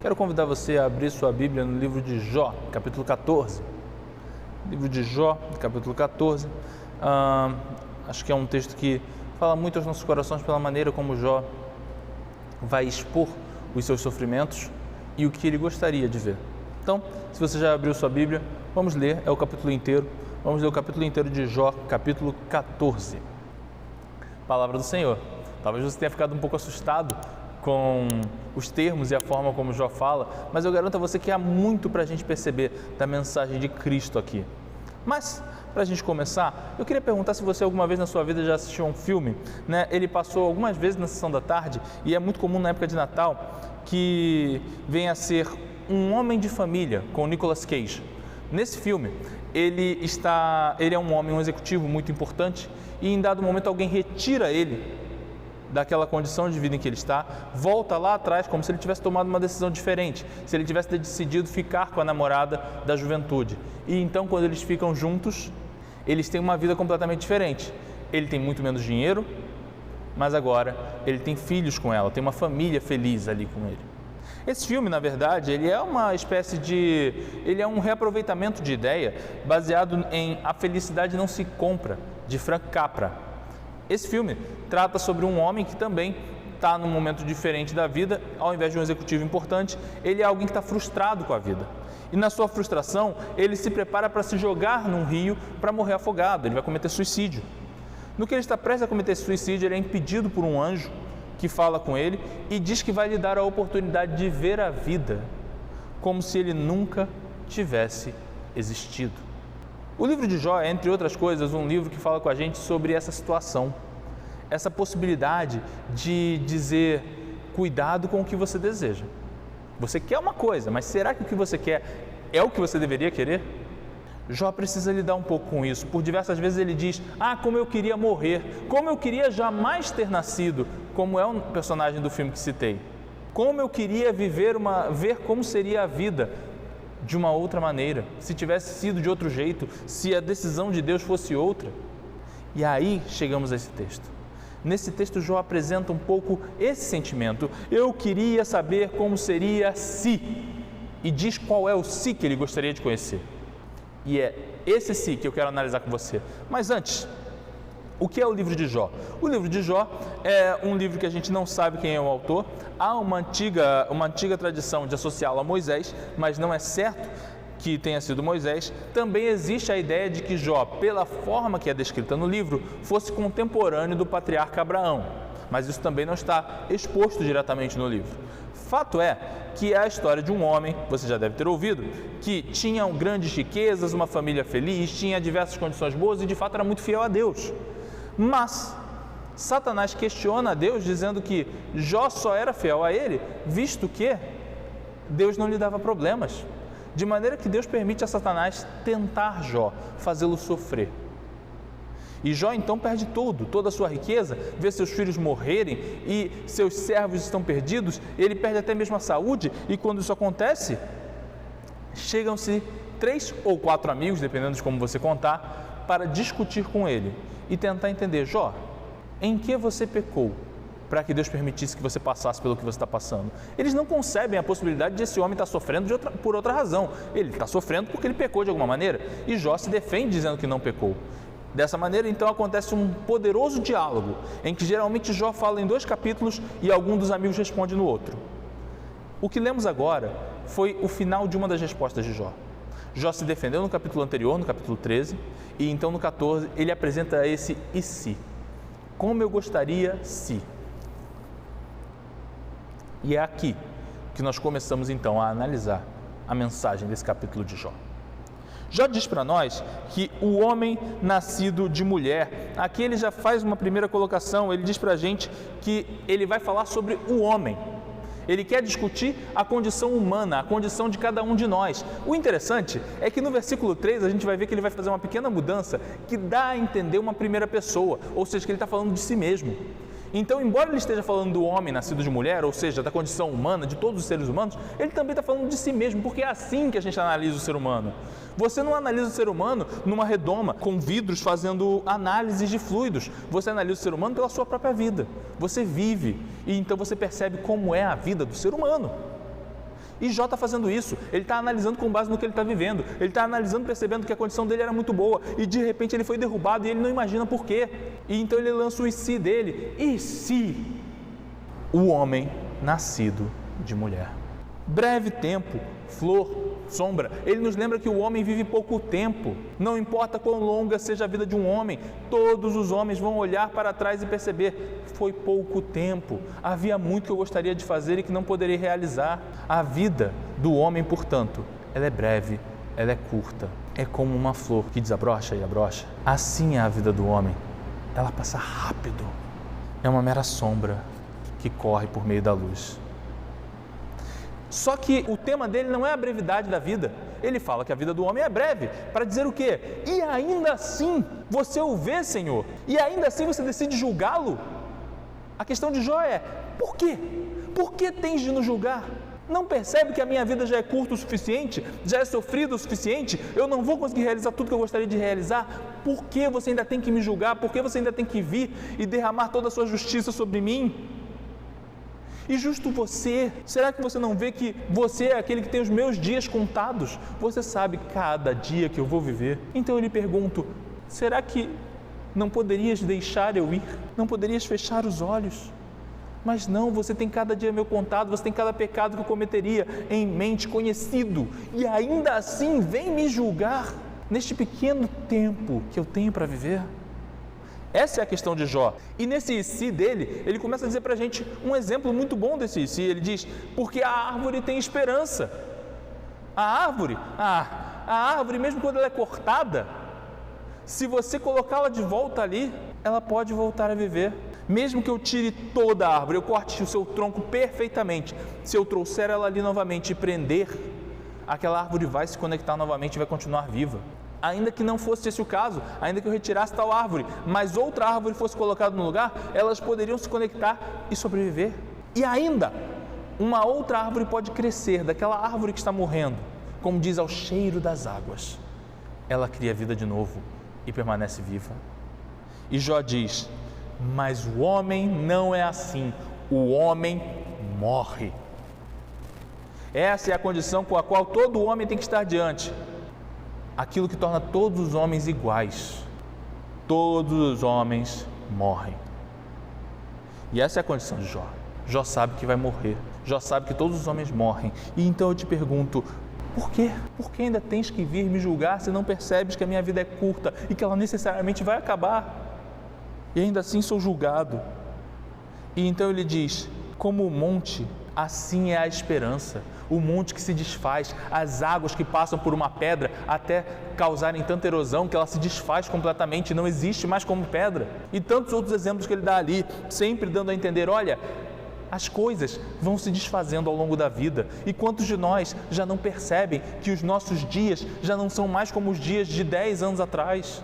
Quero convidar você a abrir sua Bíblia no livro de Jó, capítulo 14. Livro de Jó, capítulo 14. Acho que é um texto que fala muito aos nossos corações pela maneira como Jó vai expor os seus sofrimentos e o que ele gostaria de ver. Então, se você já abriu sua Bíblia, vamos ler, é o capítulo inteiro. Vamos ler o capítulo inteiro de Jó, capítulo 14. Palavra do Senhor. Talvez você tenha ficado um pouco assustado com os termos e a forma como Jó fala, mas eu garanto a você que há muito para a gente perceber da mensagem de Cristo aqui. Mas, para a gente começar, eu queria perguntar se você alguma vez na sua vida já assistiu a um filme, né? Ele passou algumas vezes na sessão da tarde e é muito comum na época de Natal que venha a ser Um Homem de Família, com Nicolas Cage. Nesse filme, ele é um homem, um executivo muito importante e em dado momento alguém retira ele daquela condição de vida em que ele está, volta lá atrás como se ele tivesse tomado uma decisão diferente, se ele tivesse decidido ficar com a namorada da juventude. E então, quando eles ficam juntos, eles têm uma vida completamente diferente. Ele tem muito menos dinheiro, mas agora ele tem filhos com ela, tem uma família feliz ali com ele. Esse filme, na verdade, ele é um reaproveitamento de ideia baseado em A Felicidade Não Se Compra, de Frank Capra. Esse filme trata sobre um homem que também está num momento diferente da vida. Ao invés de um executivo importante, ele é alguém que está frustrado com a vida. E na sua frustração, ele se prepara para se jogar num rio para morrer afogado. Ele vai cometer suicídio. No que ele está prestes a cometer suicídio, ele é impedido por um anjo que fala com ele e diz que vai lhe dar a oportunidade de ver a vida como se ele nunca tivesse existido. O livro de Jó é, entre outras coisas, um livro que fala com a gente sobre essa situação, essa possibilidade de dizer: cuidado com o que você deseja. Você quer uma coisa, mas será que o que você quer é o que você deveria querer? Jó precisa lidar um pouco com isso. Por diversas vezes ele diz: como eu queria morrer, como eu queria jamais ter nascido, como é um personagem do filme que citei. Como eu queria ver como seria a vida de uma outra maneira, se tivesse sido de outro jeito, se a decisão de Deus fosse outra. E aí chegamos a esse texto. Nesse texto, Jó apresenta um pouco esse sentimento. Eu queria saber como seria se, e diz qual é o se que ele gostaria de conhecer. E é esse se que eu quero analisar com você. Mas antes, o que é o livro de Jó? O livro de Jó é um livro que a gente não sabe quem é o autor. Há uma antiga tradição de associá-lo a Moisés, mas não é certo que tenha sido Moisés. Também existe a ideia de que Jó, pela forma que é descrita no livro, fosse contemporâneo do patriarca Abraão. Mas isso também não está exposto diretamente no livro. Fato é que é a história de um homem, você já deve ter ouvido, que tinha grandes riquezas, uma família feliz, tinha diversas condições boas e de fato era muito fiel a Deus. Mas Satanás questiona a Deus dizendo que Jó só era fiel a ele, visto que Deus não lhe dava problemas. De maneira que Deus permite a Satanás tentar Jó, fazê-lo sofrer. E Jó então perde toda a sua riqueza, vê seus filhos morrerem e seus servos estão perdidos, ele perde até mesmo a saúde, e quando isso acontece, chegam-se 3 ou 4 amigos, dependendo de como você contar, para discutir com ele e tentar entender: Jó, em que você pecou para que Deus permitisse que você passasse pelo que você está passando? Eles não concebem a possibilidade de esse homem estar sofrendo por outra razão. Ele está sofrendo porque ele pecou de alguma maneira, e Jó se defende dizendo que não pecou. Dessa maneira, então, acontece um poderoso diálogo, em que geralmente Jó fala em 2 capítulos e algum dos amigos responde no outro. O que lemos agora foi o final de uma das respostas de Jó. Jó se defendeu no capítulo anterior, no capítulo 13, e então no 14 ele apresenta esse e se. Como eu gostaria se. E é aqui que nós começamos então a analisar a mensagem desse capítulo de Jó. Jó diz para nós que o homem nascido de mulher, aqui ele já faz uma primeira colocação, ele diz para a gente que ele vai falar sobre o homem. Ele quer discutir a condição humana, a condição de cada um de nós. O interessante é que no versículo 3 a gente vai ver que ele vai fazer uma pequena mudança que dá a entender uma primeira pessoa, ou seja, que ele está falando de si mesmo. Então, embora ele esteja falando do homem nascido de mulher, ou seja, da condição humana, de todos os seres humanos, ele também está falando de si mesmo, porque é assim que a gente analisa o ser humano. Você não analisa o ser humano numa redoma, com vidros fazendo análises de fluidos. Você analisa o ser humano pela sua própria vida. Você vive e então você percebe como é a vida do ser humano. E Jó está fazendo isso, ele está analisando com base no que ele está vivendo, ele está analisando, percebendo que a condição dele era muito boa e de repente ele foi derrubado e ele não imagina por quê. E então ele lança o e se dele: e se o homem nascido de mulher? Breve tempo, flor, sombra. Ele nos lembra que o homem vive pouco tempo. Não importa quão longa seja a vida de um homem, todos os homens vão olhar para trás e perceber: foi pouco tempo. Havia muito que eu gostaria de fazer e que não poderia realizar. A vida do homem, portanto, ela é breve, ela é curta. É como uma flor que desabrocha e abrocha. Assim é a vida do homem. Ela passa rápido. É uma mera sombra que corre por meio da luz. Só que o tema dele não é a brevidade da vida. Ele fala que a vida do homem é breve, para dizer o quê? E ainda assim você o vê, Senhor, e ainda assim você decide julgá-lo? A questão de Jó é: por quê? Por que tens de nos julgar? Não percebe que a minha vida já é curta o suficiente? Já é sofrida o suficiente? Eu não vou conseguir realizar tudo que eu gostaria de realizar? Por que você ainda tem que me julgar? Por que você ainda tem que vir e derramar toda a sua justiça sobre mim? E justo você, será que você não vê que você é aquele que tem os meus dias contados? Você sabe cada dia que eu vou viver. Então eu lhe pergunto: será que não poderias deixar eu ir? Não poderias fechar os olhos? Mas não, você tem cada dia meu contado, você tem cada pecado que eu cometeria em mente, conhecido, e ainda assim vem me julgar neste pequeno tempo que eu tenho para viver? Essa é a questão de Jó. E nesse e se dele, ele começa a dizer para a gente um exemplo muito bom desse e se. Ele diz: porque a árvore tem esperança. A árvore, mesmo quando ela é cortada, se você colocá-la de volta ali, ela pode voltar a viver. Mesmo que eu tire toda a árvore, eu corte o seu tronco perfeitamente, se eu trouxer ela ali novamente e prender, aquela árvore vai se conectar novamente e vai continuar viva. Ainda que não fosse esse o caso, ainda que eu retirasse tal árvore, mas outra árvore fosse colocada no lugar, elas poderiam se conectar e sobreviver. E ainda, uma outra árvore pode crescer daquela árvore que está morrendo, como diz, ao cheiro das águas. Ela cria vida de novo e permanece viva. E Jó diz: mas o homem não é assim, o homem morre. Essa é a condição com a qual todo homem tem que estar diante. Aquilo que torna todos os homens iguais. Todos os homens morrem. E essa é a condição de Jó. Jó sabe que vai morrer. Jó sabe que todos os homens morrem. E então eu te pergunto: por quê? Por que ainda tens que vir me julgar se não percebes que a minha vida é curta e que ela necessariamente vai acabar? E ainda assim sou julgado. E então ele diz: como o monte, assim é a esperança. O monte que se desfaz, as águas que passam por uma pedra até causarem tanta erosão que ela se desfaz completamente e não existe mais como pedra. E tantos outros exemplos que ele dá ali, sempre dando a entender: olha, as coisas vão se desfazendo ao longo da vida. E quantos de nós já não percebem que os nossos dias já não são mais como os dias de 10 anos atrás?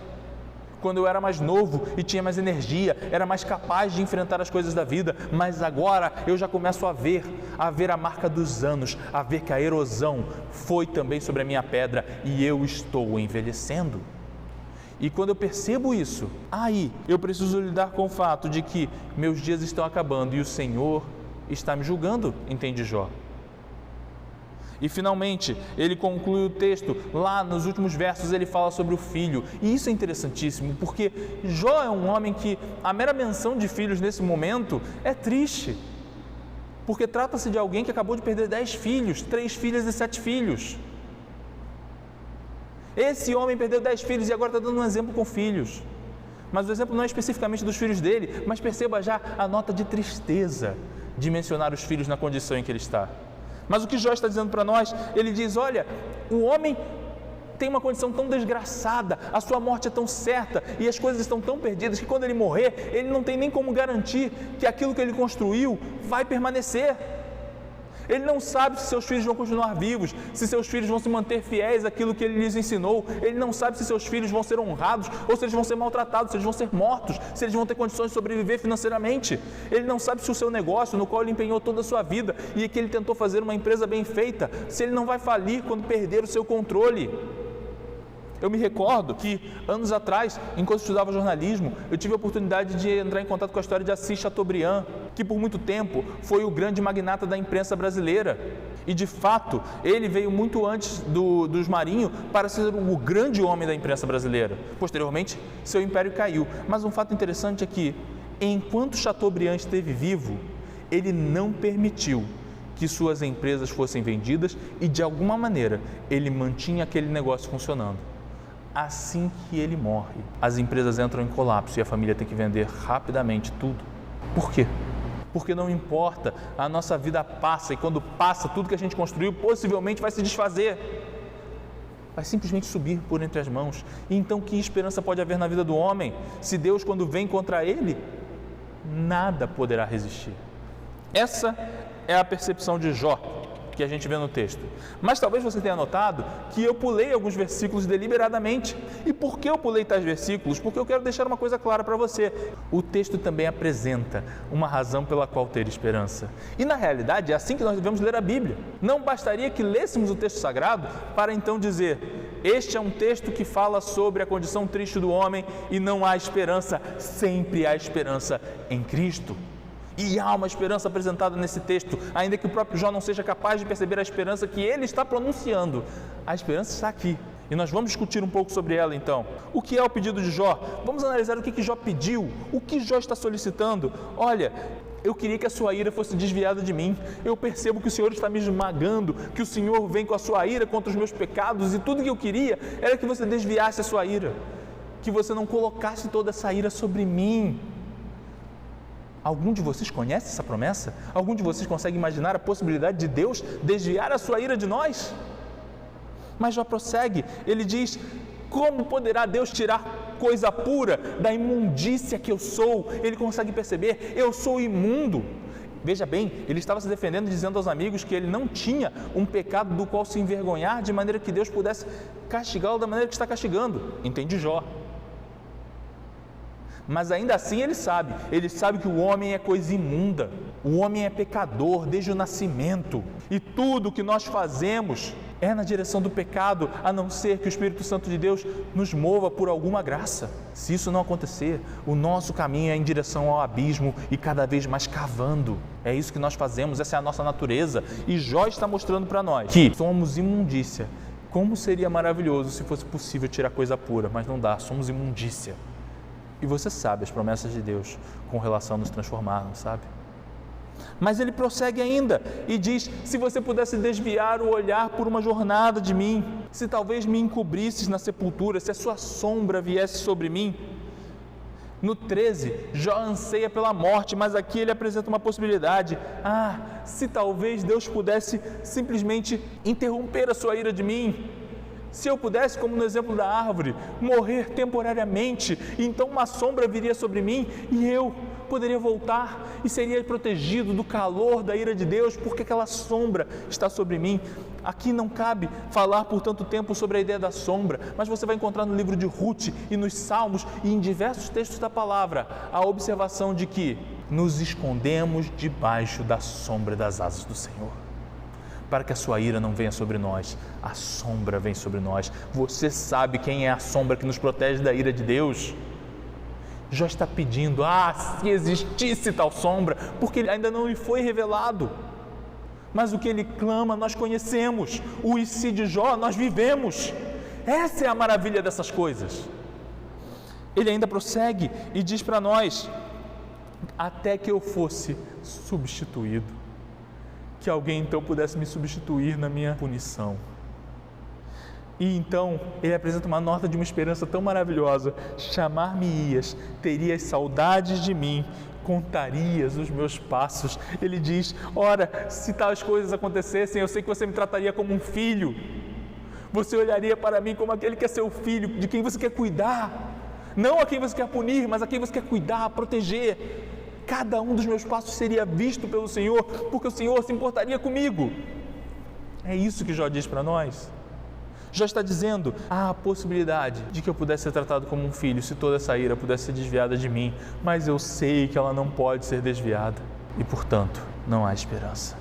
Quando eu era mais novo e tinha mais energia, era mais capaz de enfrentar as coisas da vida, mas agora eu já começo a ver a marca dos anos, a ver que a erosão foi também sobre a minha pedra e eu estou envelhecendo. E quando eu percebo isso, aí eu preciso lidar com o fato de que meus dias estão acabando e o Senhor está me julgando, entende Jó? E finalmente, ele conclui o texto, lá nos últimos versos ele fala sobre o filho. E isso é interessantíssimo, porque Jó é um homem que a mera menção de filhos nesse momento é triste. Porque trata-se de alguém que acabou de perder 10 filhos, 3 filhas e 7 filhos. Esse homem perdeu 10 filhos e agora está dando um exemplo com filhos. Mas o exemplo não é especificamente dos filhos dele, mas perceba já a nota de tristeza de mencionar os filhos na condição em que ele está. Mas o que Jó está dizendo para nós, ele diz: olha, o homem tem uma condição tão desgraçada, a sua morte é tão certa e as coisas estão tão perdidas que quando ele morrer, ele não tem nem como garantir que aquilo que ele construiu vai permanecer. Ele não sabe se seus filhos vão continuar vivos, se seus filhos vão se manter fiéis àquilo que ele lhes ensinou. Ele não sabe se seus filhos vão ser honrados ou se eles vão ser maltratados, se eles vão ser mortos, se eles vão ter condições de sobreviver financeiramente. Ele não sabe se o seu negócio, no qual ele empenhou toda a sua vida e que ele tentou fazer uma empresa bem feita, se ele não vai falir quando perder o seu controle. Eu me recordo que, anos atrás, enquanto estudava jornalismo, eu tive a oportunidade de entrar em contato com a história de Assis Chateaubriand, que por muito tempo foi o grande magnata da imprensa brasileira. E de fato, ele veio muito antes dos Marinho para ser o grande homem da imprensa brasileira. Posteriormente, seu império caiu. Mas um fato interessante é que, enquanto Chateaubriand esteve vivo, ele não permitiu que suas empresas fossem vendidas e, de alguma maneira, ele mantinha aquele negócio funcionando. Assim que ele morre, as empresas entram em colapso e a família tem que vender rapidamente tudo. Por quê? Porque não importa, a nossa vida passa e quando passa, tudo que a gente construiu possivelmente vai se desfazer. Vai simplesmente subir por entre as mãos. E então que esperança pode haver na vida do homem, se Deus, quando vem contra ele, nada poderá resistir? Essa é a percepção de Jó que a gente vê no texto. Mas talvez você tenha notado que eu pulei alguns versículos deliberadamente. E por que eu pulei tais versículos? Porque eu quero deixar uma coisa clara para você. O texto também apresenta uma razão pela qual ter esperança. E na realidade é assim que nós devemos ler a Bíblia. Não bastaria que lêssemos o texto sagrado para então dizer: este é um texto que fala sobre a condição triste do homem e não há esperança. Sempre há esperança em Cristo. E há uma esperança apresentada nesse texto, ainda que o próprio Jó não seja capaz de perceber a esperança que ele está pronunciando. A esperança está aqui. E nós vamos discutir um pouco sobre ela então. O que é o pedido de Jó? Vamos analisar o que Jó pediu, o que Jó está solicitando. Olha, eu queria que a sua ira fosse desviada de mim. Eu percebo que o Senhor está me esmagando, que o Senhor vem com a sua ira contra os meus pecados e tudo que eu queria era que você desviasse a sua ira, que você não colocasse toda essa ira sobre mim. Algum de vocês conhece essa promessa? Algum de vocês consegue imaginar a possibilidade de Deus desviar a sua ira de nós? Mas Jó prossegue, ele diz: como poderá Deus tirar coisa pura da imundícia que eu sou? Ele consegue perceber, eu sou imundo. Veja bem, ele estava se defendendo dizendo aos amigos que ele não tinha um pecado do qual se envergonhar, de maneira que Deus pudesse castigá-lo da maneira que está castigando. Entende Jó? Mas ainda assim ele sabe que o homem é coisa imunda, o homem é pecador desde o nascimento e tudo que nós fazemos é na direção do pecado, a não ser que o Espírito Santo de Deus nos mova por alguma graça. Se isso não acontecer, o nosso caminho é em direção ao abismo e cada vez mais cavando. É isso que nós fazemos, essa é a nossa natureza. E Jó está mostrando para nós que somos imundícia. Como seria maravilhoso se fosse possível tirar coisa pura, mas não dá, somos imundícia. E você sabe as promessas de Deus com relação a nos transformar, não sabe? Mas ele prossegue ainda e diz: se você pudesse desviar o olhar por uma jornada de mim, se talvez me encobrisses na sepultura, se a sua sombra viesse sobre mim. No 13, Jó anseia pela morte, mas aqui ele apresenta uma possibilidade. Se talvez Deus pudesse simplesmente interromper a sua ira de mim. Se eu pudesse, como no exemplo da árvore, morrer temporariamente, então uma sombra viria sobre mim e eu poderia voltar e seria protegido do calor da ira de Deus, porque aquela sombra está sobre mim. Aqui não cabe falar por tanto tempo sobre a ideia da sombra, mas você vai encontrar no livro de Ruth e nos Salmos e em diversos textos da palavra a observação de que nos escondemos debaixo da sombra das asas do Senhor. Para que a sua ira não venha sobre nós, a sombra vem sobre nós. Você sabe quem é a sombra que nos protege da ira de Deus? Jó está pedindo, se existisse tal sombra, porque ainda não lhe foi revelado. Mas o que ele clama, nós conhecemos. O e se de Jó, nós vivemos. Essa é a maravilha dessas coisas. Ele ainda prossegue e diz para nós: até que eu fosse substituído. Que alguém então pudesse me substituir na minha punição. E então ele apresenta uma nota de uma esperança tão maravilhosa: chamar-me-ias, terias saudades de mim, contarias os meus passos. Ele diz: ora, se tais coisas acontecessem, eu sei que você me trataria como um filho. Você olharia para mim como aquele que é seu filho, de quem você quer cuidar. Não a quem você quer punir, mas a quem você quer cuidar, proteger. Cada um dos meus passos seria visto pelo Senhor, porque o Senhor se importaria comigo. É isso que Jó diz para nós. Jó está dizendo: há a possibilidade de que eu pudesse ser tratado como um filho, se toda essa ira pudesse ser desviada de mim, mas eu sei que ela não pode ser desviada e, portanto, não há esperança.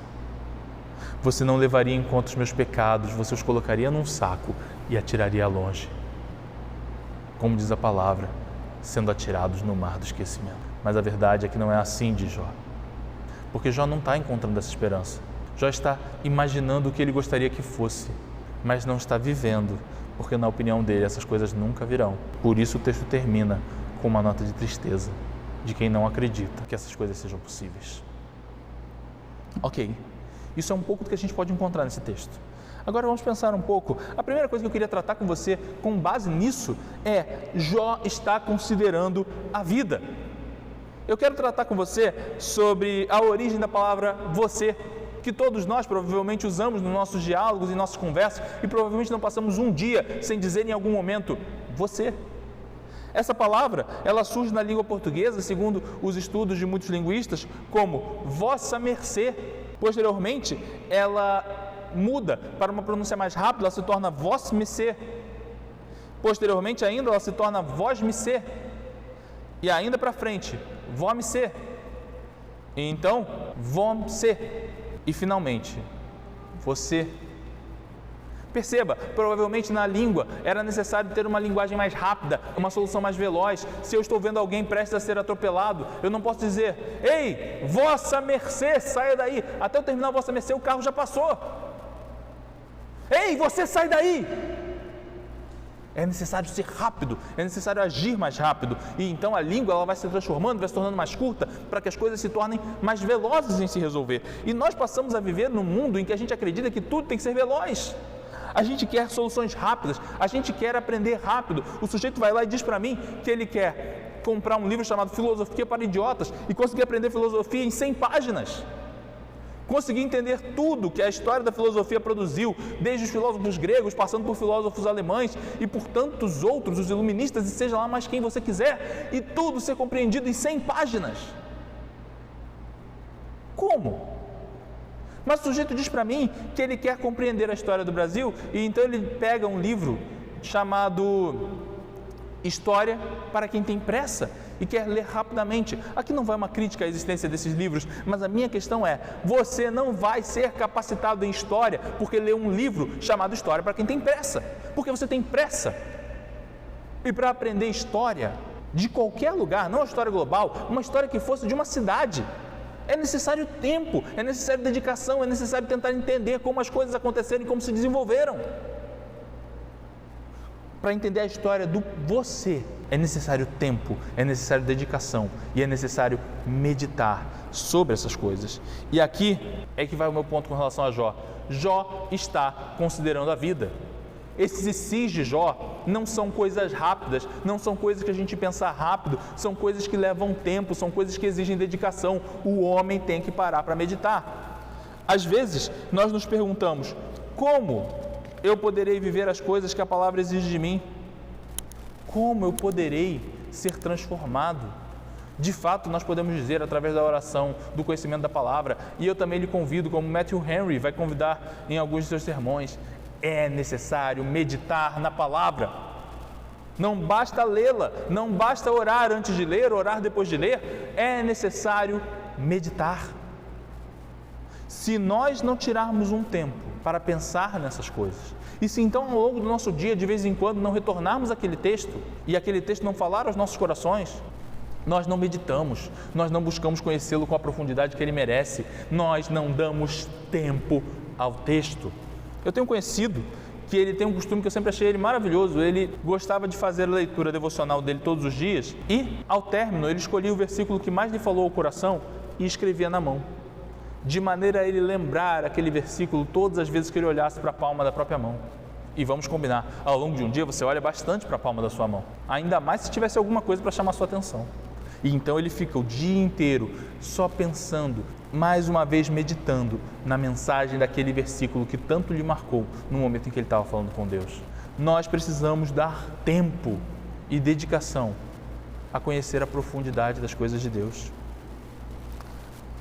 Você não levaria em conta os meus pecados, você os colocaria num saco e atiraria longe. Como diz a palavra, sendo atirados no mar do esquecimento. Mas a verdade é que não é assim, diz Jó. porque Jó não está encontrando essa esperança. Jó está imaginando o que ele gostaria que fosse, mas não está vivendo, porque na opinião dele essas coisas nunca virão. Por isso o texto termina com uma nota de tristeza, de quem não acredita que essas coisas sejam possíveis. Ok, isso é um pouco do que a gente pode encontrar nesse texto. Agora vamos pensar um pouco. A primeira coisa que eu queria tratar com você, com base nisso, é Jó está considerando a vida. Eu quero tratar com você sobre a origem da palavra você, que todos nós provavelmente usamos nos nossos diálogos e nossas conversas e provavelmente não passamos um dia sem dizer em algum momento você. Essa palavra, ela surge na língua portuguesa, segundo os estudos de muitos linguistas, como vossa mercê. Posteriormente, ela muda para uma pronúncia mais rápida, ela se torna vós mercê. Posteriormente ainda, ela se torna vós mercê. E ainda para frente, vó mercê. E então, vó mercê. E finalmente, você. Perceba, provavelmente na língua era necessário ter uma linguagem mais rápida, uma solução mais veloz. Se eu estou vendo alguém prestes a ser atropelado, eu não posso dizer, ei, vossa mercê, saia daí. Até eu terminar vossa mercê, o carro já passou. Ei, você sai daí. É necessário ser rápido, é necessário agir mais rápido. E então a língua ela vai se transformando, vai se tornando mais curta, para que as coisas se tornem mais velozes em se resolver. E nós passamos a viver num mundo em que a gente acredita que tudo tem que ser veloz. A gente quer soluções rápidas, a gente quer aprender rápido. O sujeito vai lá e diz para mim que ele quer comprar um livro chamado Filosofia para Idiotas e conseguir aprender filosofia em 100 páginas. Conseguir entender tudo que a história da filosofia produziu, desde os filósofos gregos, passando por filósofos alemães e por tantos outros, os iluministas e seja lá mais quem você quiser, e tudo ser compreendido em 100 páginas. Como? Mas o sujeito diz para mim que ele quer compreender a história do Brasil e então ele pega um livro chamado História para quem tem pressa e quer ler rapidamente. Aqui não vai uma crítica à existência desses livros, mas a minha questão é, você não vai ser capacitado em história porque lê um livro chamado História para quem tem pressa, porque você tem pressa. E para aprender história de qualquer lugar, não a história global, uma história que fosse de uma cidade, é necessário tempo, é necessário dedicação, é necessário tentar entender como as coisas aconteceram e como se desenvolveram. Para entender a história do você, é necessário tempo, é necessário dedicação e é necessário meditar sobre essas coisas. E aqui é que vai o meu ponto com relação a Jó. Jó está considerando a vida. Esses sis de Jó não são coisas rápidas, não são coisas que a gente pensa rápido, são coisas que levam tempo, são coisas que exigem dedicação. O homem tem que parar para meditar. Às vezes, nós nos perguntamos, como eu poderei viver as coisas que a palavra exige de mim? Como eu poderei ser transformado? De fato, nós podemos dizer através da oração, do conhecimento da palavra, e eu também lhe convido, como Matthew Henry vai convidar em alguns de seus sermões, é necessário meditar na palavra. Não basta lê-la, não basta orar antes de ler, orar depois de ler, é necessário meditar. Se nós não tirarmos um tempo para pensar nessas coisas, e se então ao longo do nosso dia, de vez em quando, não retornarmos àquele texto, e aquele texto não falar aos nossos corações, nós não meditamos, nós não buscamos conhecê-lo com a profundidade que ele merece, nós não damos tempo ao texto. Eu tenho conhecido que ele tem um costume que eu sempre achei ele maravilhoso, ele gostava de fazer a leitura devocional dele todos os dias e, ao término, ele escolhia o versículo que mais lhe falou ao coração e escrevia na mão, de maneira a ele lembrar aquele versículo todas as vezes que ele olhasse para a palma da própria mão. E vamos combinar, ao longo de um dia você olha bastante para a palma da sua mão, ainda mais se tivesse alguma coisa para chamar a sua atenção. E então ele fica o dia inteiro só pensando, mais uma vez meditando na mensagem daquele versículo que tanto lhe marcou no momento em que ele estava falando com Deus. Nós precisamos dar tempo e dedicação a conhecer a profundidade das coisas de Deus.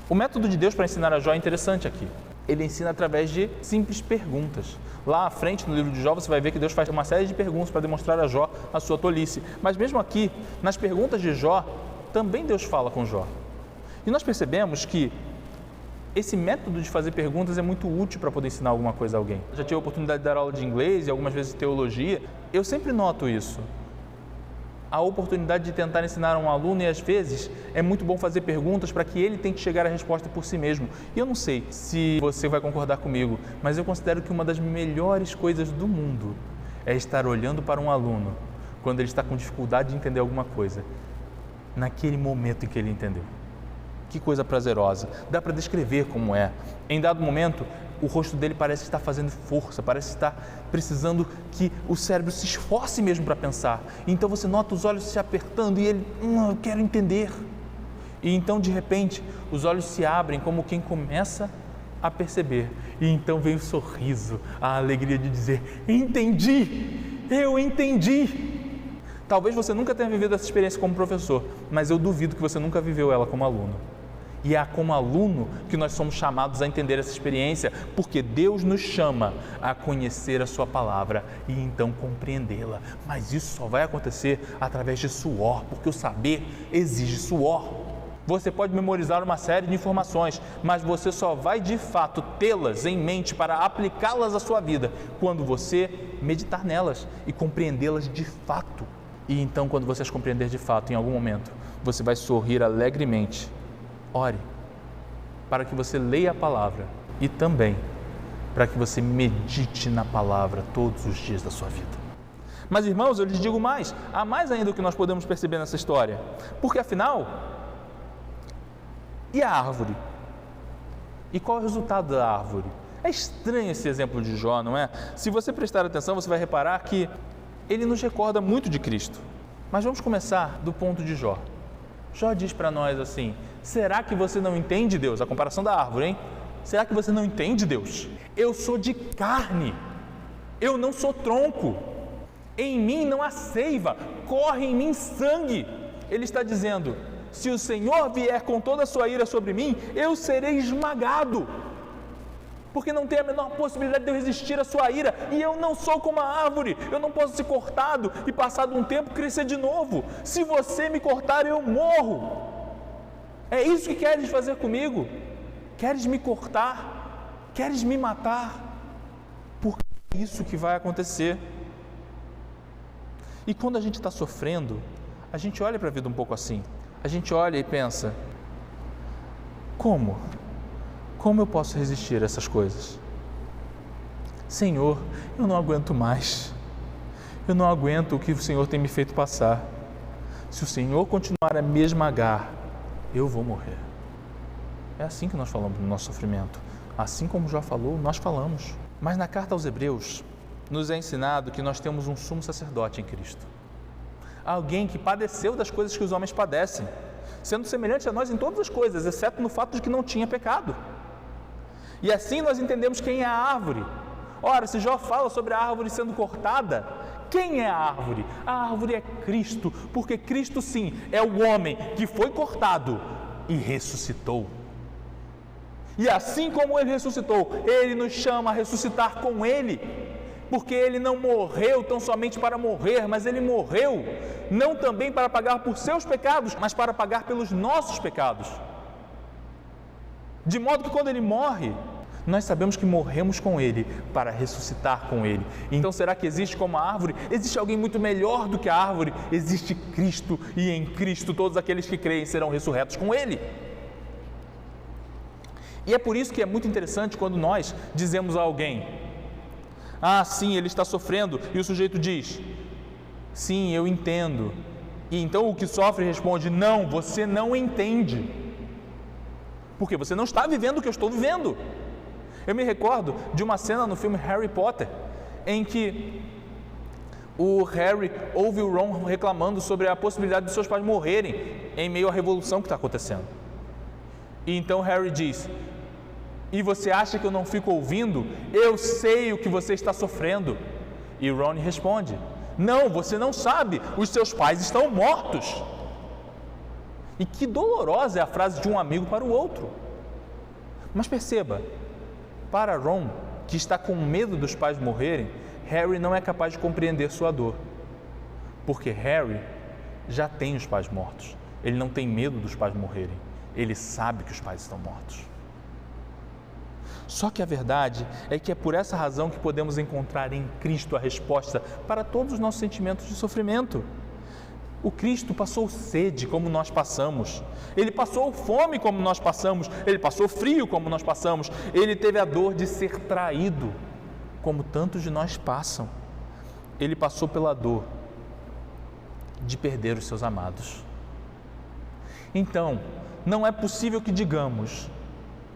O método de Deus para ensinar a Jó é interessante aqui. Ele ensina através de simples perguntas. Lá à frente, no livro de Jó, você vai ver que Deus faz uma série de perguntas para demonstrar a Jó a sua tolice. Mas mesmo aqui, nas perguntas de Jó, também Deus fala com Jó. E nós percebemos que esse método de fazer perguntas é muito útil para poder ensinar alguma coisa a alguém. Já tive a oportunidade de dar aula de inglês e algumas vezes de teologia. Eu sempre noto isso. a oportunidade de tentar ensinar a um aluno, e às vezes é muito bom fazer perguntas para que ele tente chegar à resposta por si mesmo. E eu não sei se você vai concordar comigo, mas eu considero que uma das melhores coisas do mundo é estar olhando para um aluno quando ele está com dificuldade de entender alguma coisa, naquele momento em que ele entendeu. Que coisa prazerosa, dá para descrever como é. Em dado momento, o rosto dele parece estar fazendo força, parece estar precisando que o cérebro se esforce mesmo para pensar. Então você nota os olhos se apertando e ele, eu quero entender. E então, de repente, os olhos se abrem como quem começa a perceber. E então vem o sorriso, a alegria de dizer, entendi, eu entendi. Talvez você nunca tenha vivido essa experiência como professor, mas eu duvido que você nunca viveu ela como aluno. E é como aluno que nós somos chamados a entender essa experiência, porque Deus nos chama a conhecer a sua palavra e então compreendê-la. Mas isso só vai acontecer através de suor, porque o saber exige suor. Você pode memorizar uma série de informações, mas você só vai de fato tê-las em mente para aplicá-las à sua vida quando você meditar nelas e compreendê-las de fato. E então, quando você as compreender de fato, em algum momento, você vai sorrir alegremente. Ore para que você leia a palavra e também para que você medite na palavra todos os dias da sua vida. Mas, irmãos, eu lhes digo mais, há mais ainda o que nós podemos perceber nessa história, porque afinal, e a árvore? E qual é o resultado da árvore? É estranho esse exemplo de Jó, não é? Se você prestar atenção, você vai reparar que ele nos recorda muito de Cristo. Mas vamos começar do ponto de Jó. Jó diz para nós assim, será que você não entende, Deus? A comparação da árvore, hein? Será que você não entende, Deus? Eu sou de carne, eu não sou tronco, em mim não há seiva, corre em mim sangue. Ele está dizendo, se o Senhor vier com toda a sua ira sobre mim, eu serei esmagado, porque não tem a menor possibilidade de eu resistir à sua ira, e eu não sou como a árvore, eu não posso ser cortado e passado um tempo crescer de novo. Se você me cortar, eu morro. É isso que queres fazer comigo? Queres me cortar? Queres me matar? Porque é isso que vai acontecer. E quando a gente está sofrendo, a gente olha para a vida um pouco assim, a gente olha e pensa, como eu posso resistir a essas coisas? Senhor, eu não aguento mais. Eu não aguento o que o Senhor tem me feito passar. Se o Senhor continuar a me esmagar, eu vou morrer. É assim que nós falamos no nosso sofrimento. Assim como Jó falou, nós falamos. Mas na carta aos Hebreus, nos é ensinado que nós temos um sumo sacerdote em Cristo. Alguém que padeceu das coisas que os homens padecem, sendo semelhante a nós em todas as coisas, exceto no fato de que não tinha pecado. E assim nós entendemos quem é a árvore. Ora, se Jó fala sobre a árvore sendo cortada, quem é a árvore? A árvore é Cristo, porque Cristo sim é o homem que foi cortado e ressuscitou. E assim como Ele ressuscitou, Ele nos chama a ressuscitar com Ele, porque Ele não morreu tão somente para morrer, mas Ele morreu não também para pagar por seus pecados, mas para pagar pelos nossos pecados. De modo que quando Ele morre, nós sabemos que morremos com Ele para ressuscitar com Ele. Então será que existe como a árvore? Existe alguém muito melhor do que a árvore? Existe Cristo, e em Cristo todos aqueles que creem serão ressurretos com Ele. E é por isso que é muito interessante quando nós dizemos a alguém, sim, ele está sofrendo, e o sujeito diz, sim, eu entendo. E então o que sofre responde, não, você não entende. Porque você não está vivendo o que eu estou vivendo. Eu me recordo de uma cena no filme Harry Potter, em que o Harry ouve o Ron reclamando sobre a possibilidade de seus pais morrerem em meio à revolução que está acontecendo. E então Harry diz, e você acha que eu não fico ouvindo? Eu sei o que você está sofrendo. E Ron responde, não, você não sabe, os seus pais estão mortos. E que dolorosa é a frase de um amigo para o outro. Mas perceba, para Ron, que está com medo dos pais morrerem, Harry não é capaz de compreender sua dor. Porque Harry já tem os pais mortos. Ele não tem medo dos pais morrerem. Ele sabe que os pais estão mortos. Só que a verdade é que é por essa razão que podemos encontrar em Cristo a resposta para todos os nossos sentimentos de sofrimento. O Cristo passou sede como nós passamos, Ele passou fome como nós passamos, Ele passou frio como nós passamos, Ele teve a dor de ser traído, como tantos de nós passam. Ele passou pela dor de perder os seus amados. Então, não é possível que digamos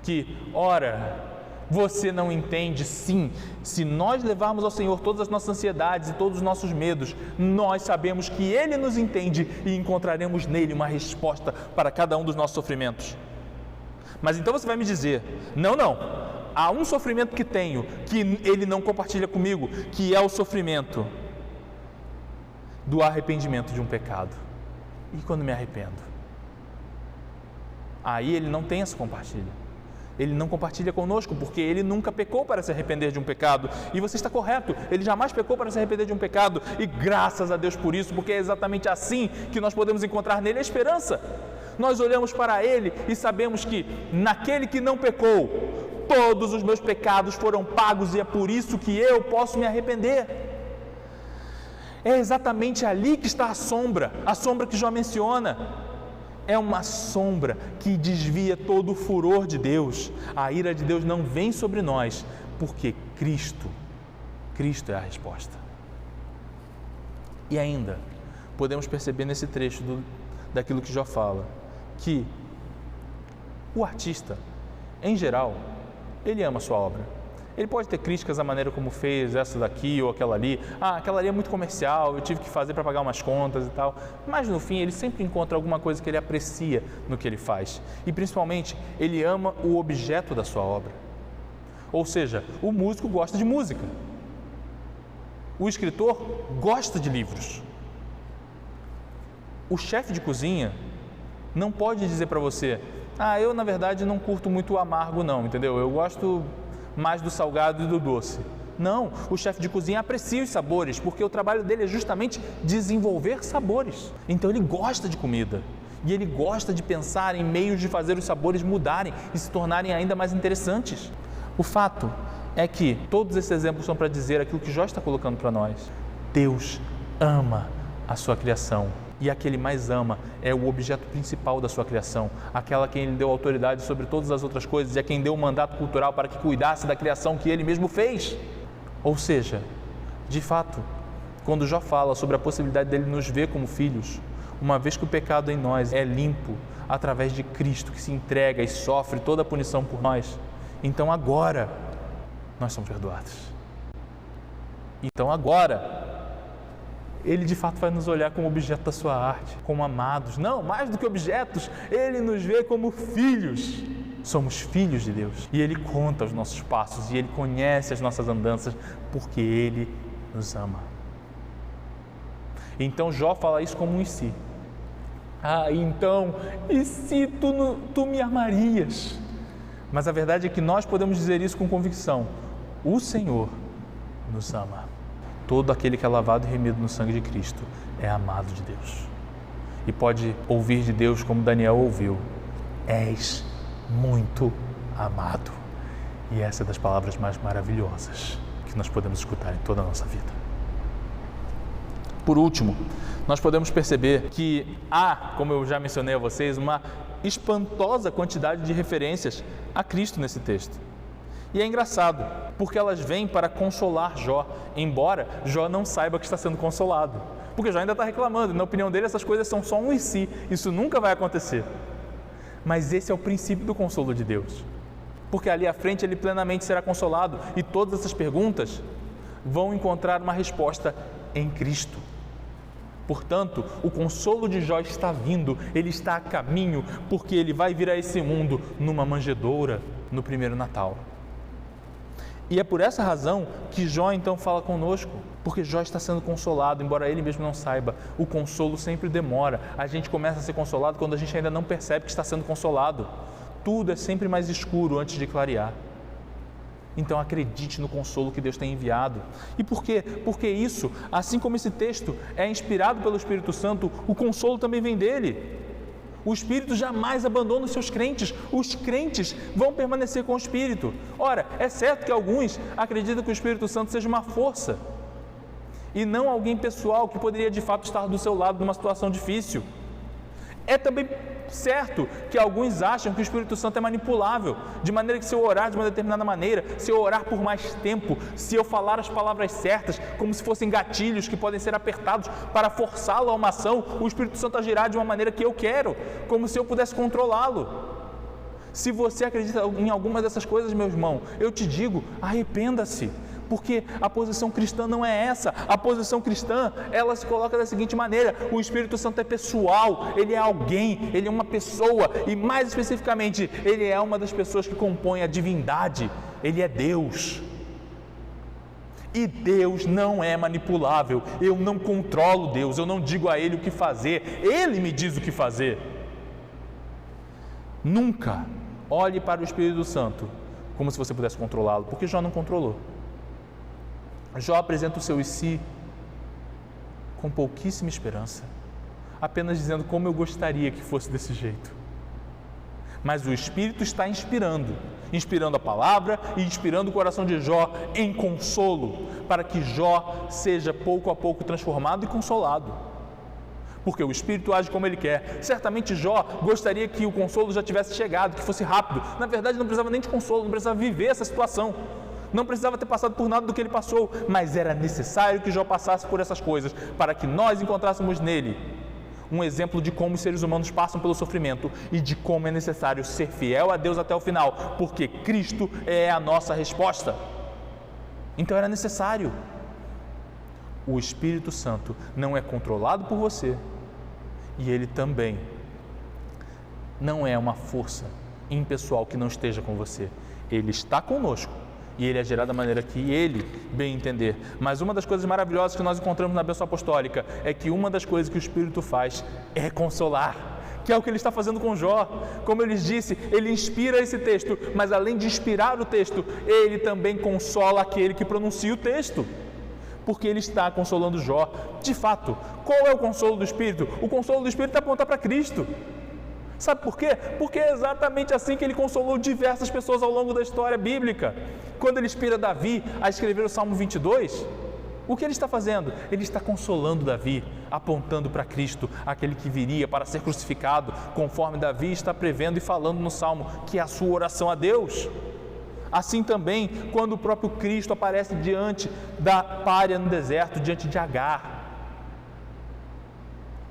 que, ora, você não entende. Sim, se nós levarmos ao Senhor todas as nossas ansiedades e todos os nossos medos, nós sabemos que Ele nos entende e encontraremos nele uma resposta para cada um dos nossos sofrimentos. Mas então você vai me dizer, não, há um sofrimento que tenho, que Ele não compartilha comigo, que é o sofrimento do arrependimento de um pecado. E quando me arrependo? Aí Ele não tem essa compartilha. Ele não compartilha conosco, porque Ele nunca pecou para se arrepender de um pecado. E você está correto, Ele jamais pecou para se arrepender de um pecado. E graças a Deus por isso, porque é exatamente assim que nós podemos encontrar nele a esperança. Nós olhamos para Ele e sabemos que naquele que não pecou, todos os meus pecados foram pagos e é por isso que eu posso me arrepender. É exatamente ali que está a sombra que Jó menciona. É uma sombra que desvia todo o furor de Deus. A ira de Deus não vem sobre nós, porque Cristo é a resposta. E ainda, podemos perceber nesse trecho daquilo que Jó fala, que o artista, em geral, ele ama a sua obra. Ele pode ter críticas à maneira como fez essa daqui ou aquela ali. Aquela ali é muito comercial, eu tive que fazer para pagar umas contas e tal. Mas no fim ele sempre encontra alguma coisa que ele aprecia no que ele faz. E principalmente ele ama o objeto da sua obra. Ou seja, o músico gosta de música. O escritor gosta de livros. O chefe de cozinha não pode dizer para você, eu na verdade não curto muito o amargo não, entendeu? Eu gosto mais do salgado e do doce. Não, o chefe de cozinha aprecia os sabores, porque o trabalho dele é justamente desenvolver sabores. Então ele gosta de comida e ele gosta de pensar em meios de fazer os sabores mudarem e se tornarem ainda mais interessantes. O fato é que todos esses exemplos são para dizer aquilo que Jó está colocando para nós. Deus ama a sua criação. E a que Ele mais ama é o objeto principal da sua criação, aquela a quem Ele deu autoridade sobre todas as outras coisas e a quem deu o mandato cultural para que cuidasse da criação que Ele mesmo fez. Ou seja, de fato, quando Jó fala sobre a possibilidade dele nos ver como filhos, uma vez que o pecado em nós é limpo através de Cristo, que se entrega e sofre toda a punição por nós, então agora nós somos perdoados. Então agora Ele de fato vai nos olhar como objeto da sua arte, como amados. Não, mais do que objetos, Ele nos vê como filhos. Somos filhos de Deus. E Ele conta os nossos passos e Ele conhece as nossas andanças, porque Ele nos ama. Então Jó fala isso como um e se. Então, e se tu me amarias? Mas a verdade é que nós podemos dizer isso com convicção. O Senhor nos ama. Todo aquele que é lavado e remido no sangue de Cristo é amado de Deus. E pode ouvir de Deus como Daniel ouviu: és muito amado. E essa é das palavras mais maravilhosas que nós podemos escutar em toda a nossa vida. Por último, nós podemos perceber que há, como eu já mencionei a vocês, uma espantosa quantidade de referências a Cristo nesse texto. E é engraçado, porque elas vêm para consolar Jó, embora Jó não saiba que está sendo consolado. Porque Jó ainda está reclamando, e na opinião dele essas coisas são só um e si, isso nunca vai acontecer. Mas esse é o princípio do consolo de Deus. Porque ali à frente ele plenamente será consolado, e todas essas perguntas vão encontrar uma resposta em Cristo. Portanto, o consolo de Jó está vindo, ele está a caminho, porque ele vai vir a esse mundo numa manjedoura no primeiro Natal. E é por essa razão que Jó então fala conosco, porque Jó está sendo consolado, embora ele mesmo não saiba. O consolo sempre demora, a gente começa a ser consolado quando a gente ainda não percebe que está sendo consolado. Tudo é sempre mais escuro antes de clarear. Então acredite no consolo que Deus tem enviado. E por quê? Porque isso, assim como esse texto é inspirado pelo Espírito Santo, o consolo também vem dele. O Espírito jamais abandona os seus crentes. Os crentes vão permanecer com o Espírito. Ora, é certo que alguns acreditam que o Espírito Santo seja uma força. e não alguém pessoal que poderia de fato estar do seu lado numa situação difícil. É também certo que alguns acham que o Espírito Santo é manipulável, de maneira que se eu orar de uma determinada maneira, se eu orar por mais tempo, se eu falar as palavras certas, como se fossem gatilhos que podem ser apertados para forçá-lo a uma ação, o Espírito Santo agirá de uma maneira que eu quero, como se eu pudesse controlá-lo. Se você acredita em alguma dessas coisas, meu irmão, eu te digo, arrependa-se, porque a posição cristã não é essa. A posição cristã, ela se coloca da seguinte maneira: o Espírito Santo é pessoal, ele é alguém, ele é uma pessoa, e mais especificamente, ele é uma das pessoas que compõem a divindade, ele é Deus. E Deus não é manipulável, eu não controlo Deus, eu não digo a Ele o que fazer, Ele me diz o que fazer. Nunca olhe para o Espírito Santo como se você pudesse controlá-lo, porque Jó não controlou. Jó apresenta o seu e si com pouquíssima esperança, apenas dizendo como eu gostaria que fosse desse jeito. Mas o Espírito está inspirando a palavra e inspirando o coração de Jó em consolo, para que Jó seja pouco a pouco transformado e consolado. Porque o Espírito age como Ele quer. Certamente Jó gostaria que o consolo já tivesse chegado, que fosse rápido. Na verdade não precisava nem de consolo, não precisava viver essa situação. Não precisava ter passado por nada do que ele passou, mas era necessário que Jó passasse por essas coisas, para que nós encontrássemos nele um exemplo de como os seres humanos passam pelo sofrimento e de como é necessário ser fiel a Deus até o final, porque Cristo é a nossa resposta. Então era necessário. O Espírito Santo não é controlado por você, e ele também não é uma força impessoal que não esteja com você. Ele está conosco e ele agirá da maneira que ele bem entender. Mas uma das coisas maravilhosas que nós encontramos na bênção apostólica é que uma das coisas que o Espírito faz é consolar, que é o que ele está fazendo com Jó. Como eu lhes disse, ele inspira esse texto, mas além de inspirar o texto, ele também consola aquele que pronuncia o texto, porque ele está consolando Jó. De fato, qual é o consolo do Espírito? O consolo do Espírito é apontar para Cristo. Sabe por quê? Porque é exatamente assim que ele consolou diversas pessoas ao longo da história bíblica. Quando ele inspira Davi a escrever o Salmo 22, o que ele está fazendo? Ele está consolando Davi, apontando para Cristo, aquele que viria para ser crucificado, conforme Davi está prevendo e falando no Salmo, que é a sua oração a Deus. Assim também, quando o próprio Cristo aparece diante da pária no deserto, diante de Agar.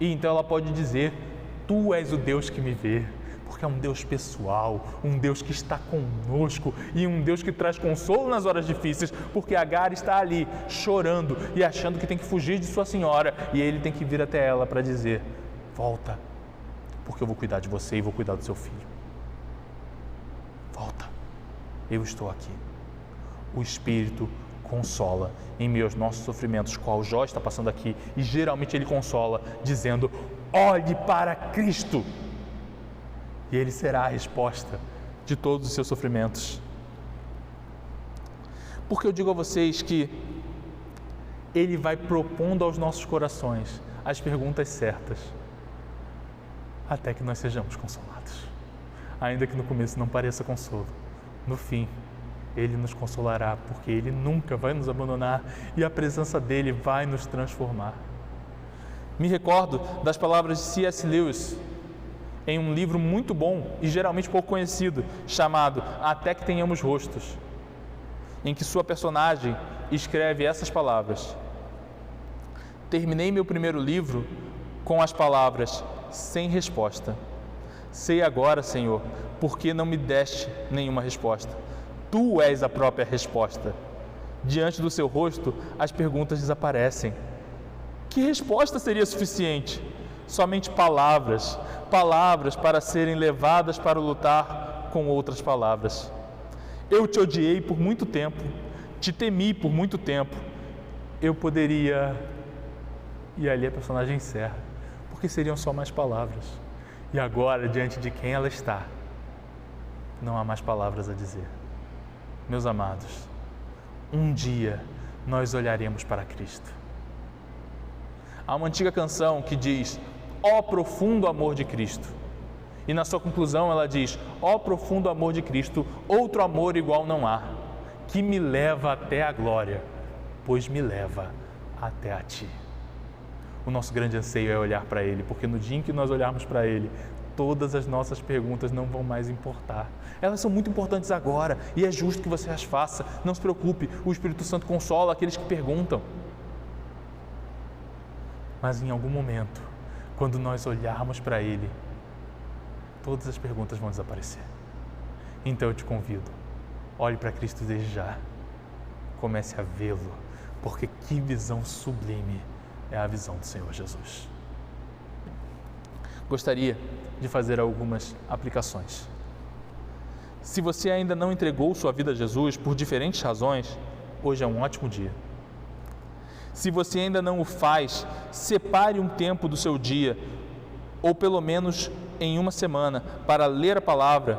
E então ela pode dizer: Tu és o Deus que me vê, porque é um Deus pessoal, um Deus que está conosco e um Deus que traz consolo nas horas difíceis, porque Agar está ali chorando e achando que tem que fugir de sua senhora, e ele tem que vir até ela para dizer: volta, porque eu vou cuidar de você e vou cuidar do seu filho. Volta, eu estou aqui. O Espírito consola em meio aos nossos sofrimentos, qual Jó está passando aqui, e geralmente ele consola dizendo: olhe para Cristo, e Ele será a resposta de todos os seus sofrimentos. Porque eu digo a vocês que Ele vai propondo aos nossos corações as perguntas certas, até que nós sejamos consolados. Ainda que no começo não pareça consolo, no fim Ele nos consolará, porque Ele nunca vai nos abandonar e a presença dEle vai nos transformar. Me recordo das palavras de C.S. Lewis em um livro muito bom e geralmente pouco conhecido, chamado Até que Tenhamos Rostos, em que sua personagem escreve essas palavras: terminei meu primeiro livro com as palavras sem resposta. Sei agora, Senhor, porque não me deste nenhuma resposta. Tu és a própria resposta. Diante do seu rosto, as perguntas desaparecem. Que resposta seria suficiente? Somente palavras, palavras para serem levadas para lutar com outras palavras. Eu te odiei por muito tempo, te temi por muito tempo. Eu poderia... E ali a personagem encerra, porque seriam só mais palavras. E agora, diante de quem ela está, não há mais palavras a dizer. Meus amados, um dia nós olharemos para Cristo. Há uma antiga canção que diz: ó profundo amor de Cristo. E na sua conclusão ela diz: ó profundo amor de Cristo, outro amor igual não há, que me leva até a glória, pois me leva até a Ti. O nosso grande anseio é olhar para Ele, porque no dia em que nós olharmos para Ele, todas as nossas perguntas não vão mais importar. Elas são muito importantes agora e é justo que você as faça. Não se preocupe, o Espírito Santo consola aqueles que perguntam. Mas em algum momento, quando nós olharmos para Ele, todas as perguntas vão desaparecer. Então eu te convido, olhe para Cristo desde já, comece a vê-lo, porque que visão sublime é a visão do Senhor Jesus. Gostaria de fazer algumas aplicações. Se você ainda não entregou sua vida a Jesus por diferentes razões, hoje é um ótimo dia. Se você ainda não o faz, separe um tempo do seu dia, ou pelo menos em uma semana, para ler a palavra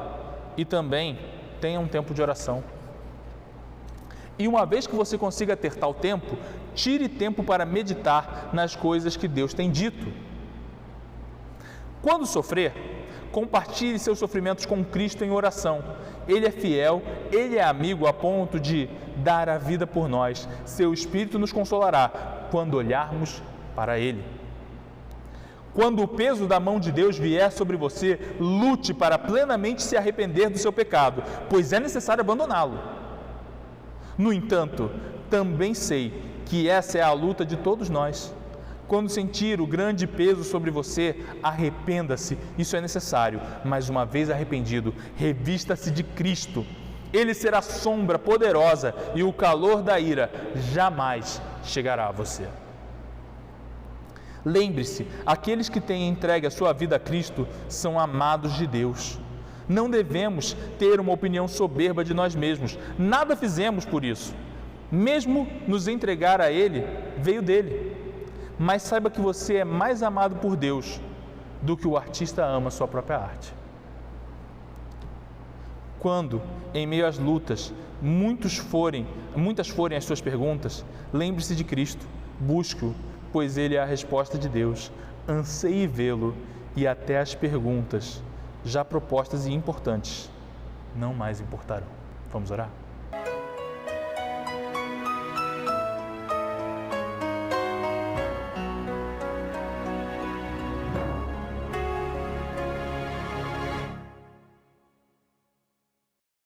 e também tenha um tempo de oração. E uma vez que você consiga ter tal tempo, tire tempo para meditar nas coisas que Deus tem dito. Quando sofrer, compartilhe seus sofrimentos com Cristo em oração. Ele é fiel, Ele é amigo a ponto de dar a vida por nós. Seu Espírito nos consolará quando olharmos para Ele. Quando o peso da mão de Deus vier sobre você, lute para plenamente se arrepender do seu pecado, pois é necessário abandoná-lo. No entanto, também sei que essa é a luta de todos nós. Quando sentir o grande peso sobre você, arrependa-se, isso é necessário, mas uma vez arrependido, revista-se de Cristo. Ele será sombra poderosa e o calor da ira jamais chegará a você. Lembre-se, aqueles que têm entregue a sua vida a Cristo são amados de Deus. Não devemos ter uma opinião soberba de nós mesmos, nada fizemos por isso. Mesmo nos entregar a Ele, veio dele. Mas saiba que você é mais amado por Deus do que o artista ama sua própria arte. Quando, em meio às lutas, muitas forem as suas perguntas, lembre-se de Cristo, busque-o, pois Ele é a resposta de Deus. Anseie vê-lo e até as perguntas, já propostas e importantes, não mais importarão. Vamos orar?